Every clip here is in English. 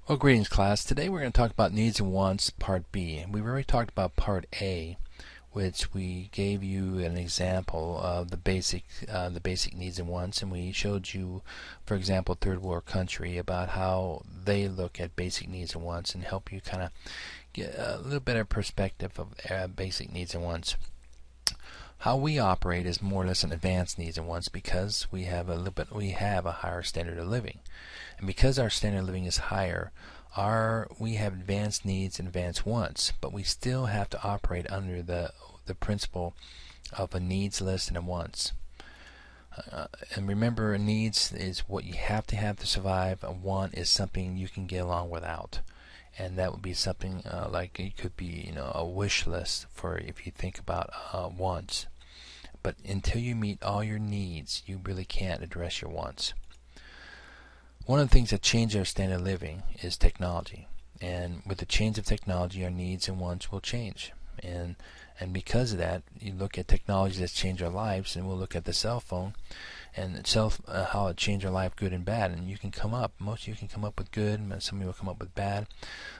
Well, greetings, class. Today we're going to talk about needs and wants, part B. We've already talked about part A, which we gave you an example of the basic needs and wants, and we showed you, for example, third world country, about how they look at basic needs and wants and help you kind of get a little better perspective of basic needs and wants. How we operate is more or less an advanced needs and wants because we have a higher standard of living. And because our standard of living is higher, we have advanced needs and advanced wants, but we still have to operate under the principle of a needs list and a wants. And remember, a needs is what you have to survive. A want is something you can get along without, and that would be something like it could be, a wish list for if you think about wants. But until you meet all your needs, you really can't address your wants. One of the things that change our standard of living is technology, and with the change of technology, our needs and wants will change. And because of that, you look at technology that's changed our lives, and we'll look at the cell phone and how it changed our life, good and bad. And most of you can come up with good, and some of you will come up with bad.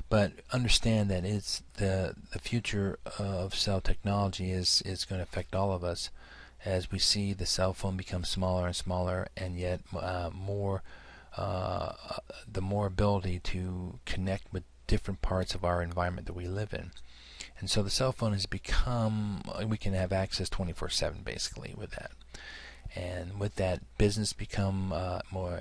But understand that it's the future of cell technology is going to affect all of us, as we see the cell phone become smaller and smaller, and yet the more ability to connect with different parts of our environment that we live in. And so the cell phone has become, we can have access 24/7 basically with that. And with that, business become more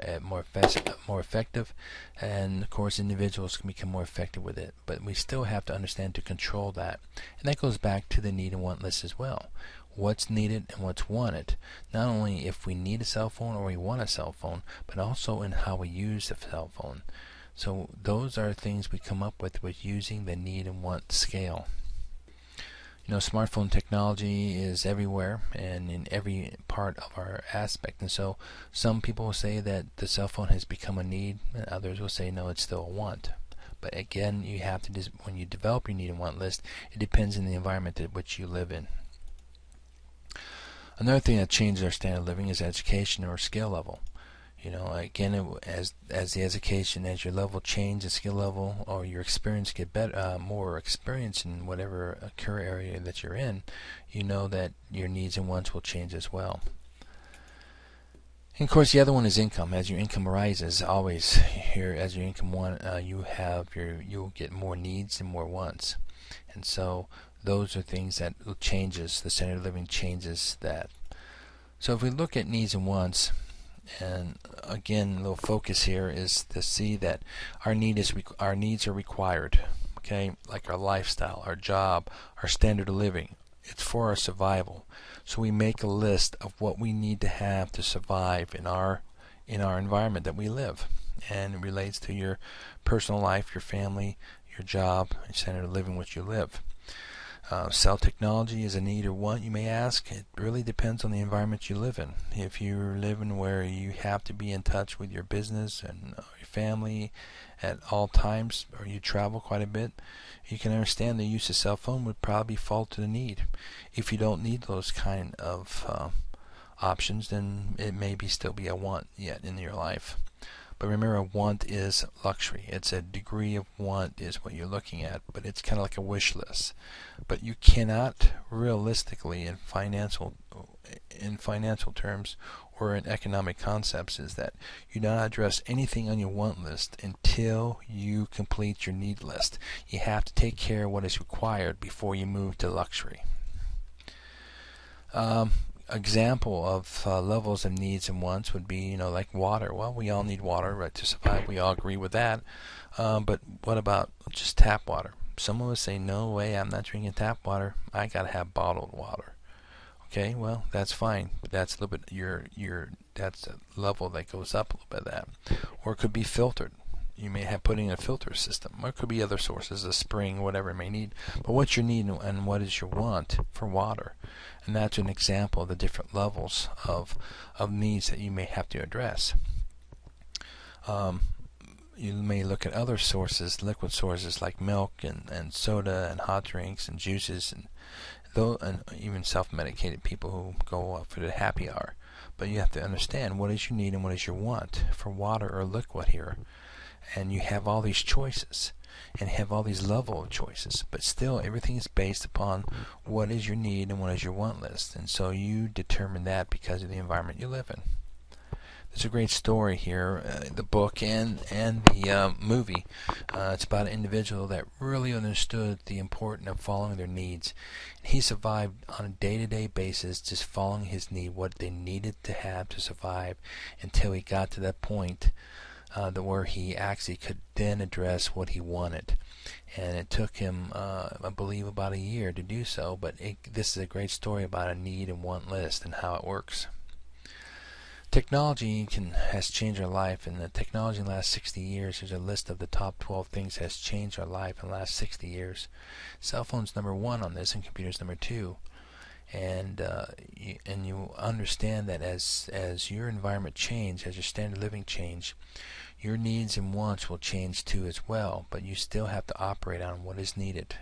effective, and of course individuals can become more effective with it. But we still have to understand to control that, and that goes back to the need and want list as well. What's needed and what's wanted, not only if we need a cell phone or we want a cell phone, but also in how we use the cell phone. So those are things we come up with using the need and want scale. Smartphone technology is everywhere and in every part of our aspect. And so some people will say that the cell phone has become a need, and others will say no, it's still a want. But again, you have to, when you develop your need and want list, it depends on the environment in which you live in. Another thing that changes our standard of living is education or skill level. Again, as the education, as your level change, the skill level or your experience get better, more experience in whatever career area that you're in, you know that your needs and wants will change as well. And of course, the other one is income. As your income rises, always here, as your income you'll get more needs and more wants. And so those are things that changes. The standard of living changes that. So if we look at needs and wants, and again, a little focus here is to see that our needs are required. Okay, like our lifestyle, our job, our standard of living. It's for our survival. So we make a list of what we need to have to survive in our environment that we live, and it relates to your personal life, your family, your job, your standard of living, which you live. Cell technology is a need or want, you may ask. It really depends on the environment you live in. If you're living where you have to be in touch with your business and your family at all times, or you travel quite a bit, you can understand the use of cell phone would probably fall to the need. If you don't need those kind of options, then it may still be a want yet in your life. But remember, want is luxury. It's a degree of want is what you're looking at, but it's kind of like a wish list. But you cannot realistically, in financial terms or in economic concepts, is that you do not address anything on your want list until you complete your need list. You have to take care of what is required before you move to luxury. Example of levels of needs and wants would be, like water. Well, we all need water, right, to survive. We all agree with that. But what about just tap water? Some of us say, no way, I'm not drinking tap water. I gotta have bottled water. Okay, well, that's fine, but that's a little bit that's a level that goes up a little bit of that. Or it could be filtered. You may have put in a filter system, or it could be other sources, a spring, whatever it may need. But what's your need and what is your want for water? And that's an example of the different levels of needs that you may have to address. You may look at other sources, liquid sources like milk and soda and hot drinks and juices, and even self-medicated people who go for the happy hour. But you have to understand what is your need and what is your want for water or liquid here. and you have all these choices and have all these level of choices, but still everything is based upon what is your need and what is your want list, and so you determine that because of the environment you live in. There's a great story here, the book and the movie. It's about an individual that really understood the importance of following their needs. He survived on a day-to-day basis, just following his need, what they needed to have to survive, until he got to that point where he actually could then address what he wanted. And it took him, I believe, about a year to do so. But this is a great story about a need and want list and how it works. Technology has changed our life, and the technology in the last 60 years, there's a list of the top 12 things that has changed our life in the last 60 years. Cell phone's number 1 on this, and computers number 2. And you understand that as your environment changes, as your standard of living change, your needs and wants will change too as well. But you still have to operate on what is needed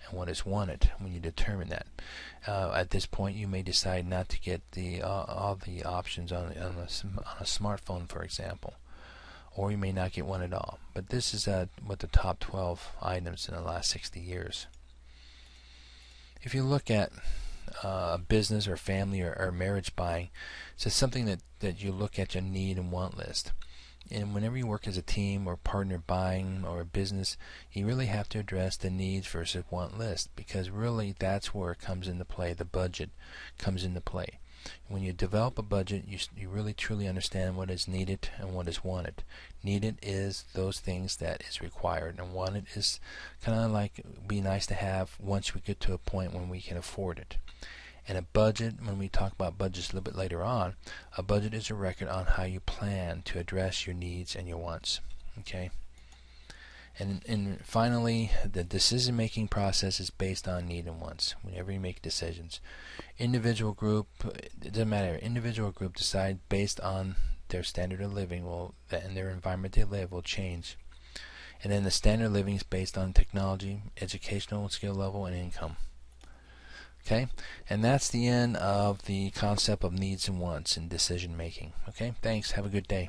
and what is wanted when you determine that. At this point, you may decide not to get all the options on a smartphone, for example, or you may not get one at all. But this is what the top 12 items in the last 60 years. If you look at business or family or marriage buying, it's something that you look at your need and want list. And whenever you work as a team or partner buying or a business, you really have to address the needs versus want list, because really that's where it comes into play. The budget comes into play. When you develop a budget, you really truly understand what is needed and what is wanted. Needed is those things that is required, and wanted is kind of like be nice to have once we get to a point when we can afford it. And a budget, when we talk about budgets a little bit later on, a budget is a record on how you plan to address your needs and your wants. Okay. And finally, the decision-making process is based on need and wants. Whenever you make decisions, individual group, it doesn't matter. Individual group decide based on their standard of living and their environment they live will change. And then the standard of living is based on technology, educational skill level, and income. Okay, and that's the end of the concept of needs and wants in decision making. Okay, thanks. Have a good day.